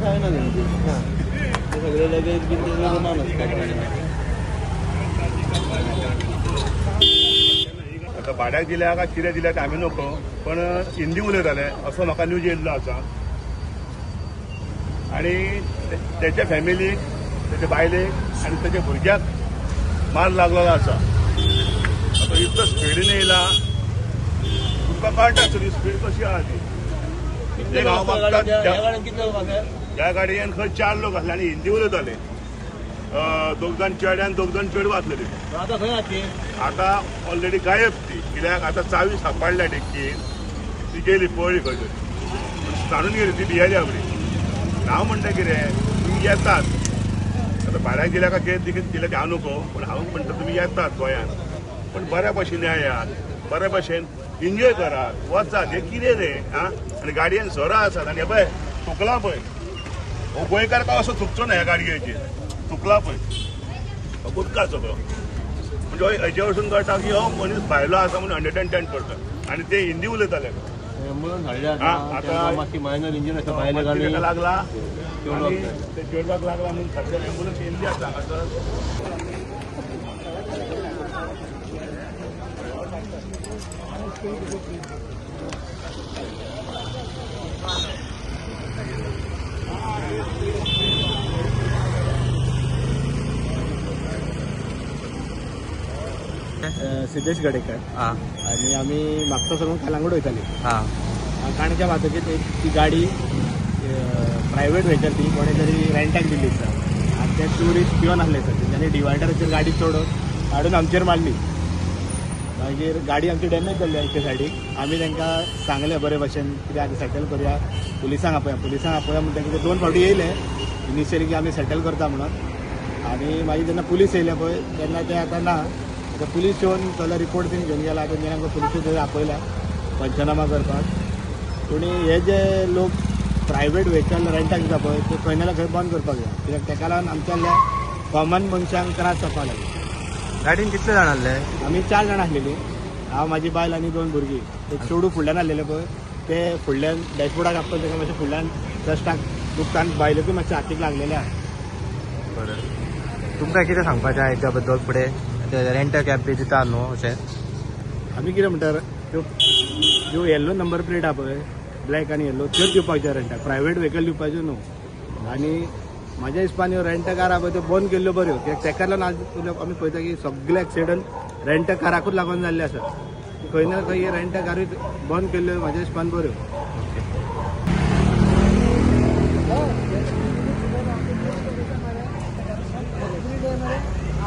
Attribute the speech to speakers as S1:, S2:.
S1: काय ना त्यांची सगळे लगेच बिंदे रुमान असतात.
S2: आता भाड्याक दिल्या का कितें दिल्या ते आमी नको, पण हिंदी उलयताले असो म्हाका न्यूज येयल्लो आसा. आणि त्याच्या फॅमिलीक, त्याच्या बायलेक आणि त्याच्या भुरग्याक मार लागलेलो आसा. आता इतलो स्पीडीन येयला, तुमकां कळटा सगळी स्पीड कशी आहा ती. ह्या गाडयेन खंय 4 लोक आसले आनी हिंदी उलयताले. 2 जाण चेडे आनी 2 जाण चेडवां आसलेली.
S1: आता खंय आसली?
S2: आता ऑलरेडी गायब ती, कित्याक आता चावी सांपाडल्या डेक्कीन ती गेली पळली खंय तरी सांडून गेली ती भियेल्या फुडें. हांव म्हणटा कितें, तुमी येतात आता भाड्याक दिल्या का कितें दिल्या ते हांव नको, पण हांव म्हणटा तुमी येतात गोंयांत, पण बऱ्या भशेन येयात, बऱ्या भशेन एन्जॉय करात, वचात. हे कितें रे आं? आनी गाडयेन सोरा आसात आनी हे पळय चुकला पळय. हो गोंयकार काय असो चुकचो ना ह्या गाडयेचेर, चुकला पळय बुटका सगळो. म्हणजे हेचे वरसून कळटा की हो मनीस भायलो आसा म्हणून 110% आणि ते हिंदी उलयताले. आता
S1: मायनर इंजिन असं भायल्या गाडी
S2: लागला आणि ते चेडवाक लागला म्हणून सध्या एम्बुलन्स येयल्ली आसा हांगासर.
S1: सिद्धेश गडेकर आणि आम्ही मागता सगळं कलांगूट वयताली. काणक्या वाहतुकीत ती गाडी प्रायव्हेट व्हेकल ती कोणे तरी रेंटाक दिल्ली आसा आनी ते ट्युरिस्ट पिवन आसले सर. तेंच्यांनी डिवायडराचेर गाडी चडोवन काडून आमचेर मारली. मागीर गाडी आमची डॅमेज जाल्ली एके सायडीक. आमी तांकां सांगलें बरे भशेन कितें आतां सेटल करुया, पुलिसांक आपया म्हणटा कितें 2 फावटी येयले इनिशियली की आमी सेटल करता म्हणून. आनी मागीर जेन्ना पुलीस येयले पळय तेन्ना ते आतां ना. आतां पुलीस येवन सगळो रिपोर्ट बीन घेवन गेला. आतां तांकां पुलिसूय थंय आपयला पंचनामा करपाक. पूण हे जे लोक प्रायव्हेट व्हेकल रेंटाक दिता पळय ते खंय ना खंय बंद करपाक जाय, कित्याक ताका लागून आमच्या कॉमन मनशांक त्रास जावपाक लागले.
S3: गाडीन कितले जाण आसले?
S1: आमी 4 जाण आसलेली, हांव म्हाजी बायल आनी 2 भुरगीं. एक चेडूं फुडल्यान आसलेले पळय ते फुडल्यान डॅशबोर्डाक आपले ताका मातशें फुडल्यान ट्रस्टाक दुखता आनी बायलेकूय मातशें हातीक लागलेले आसा.
S3: बरें, तुमकां कितें सांगपाचें आहा हेच्या बद्दल फुडें रेंट कॅब बी दिता न्हू अशें?
S1: आमी कितें म्हणटा ज्यो येल्लो नंबर प्लेट आहा पळय ब्लॅक आनी येल्लो त्योच दिवपाच्यो रेंटाक, प्रायव्हेट व्हेकल दिवपाच्यो न्हू. आनी म्हाज्या हिसपान ह्यो रेंट कार आहा पळय त्यो बंद केल्ल्यो बऱ्यो, कित्याक तेका लागून आज आमी पळयता की सगळे एक्सिडंट रेंट काराकूच लागून जाल्ले आसा. खंय ना खंय रेंट कारूय बंद केल्ल्यो म्हाज्या हिसपान बऱ्यो.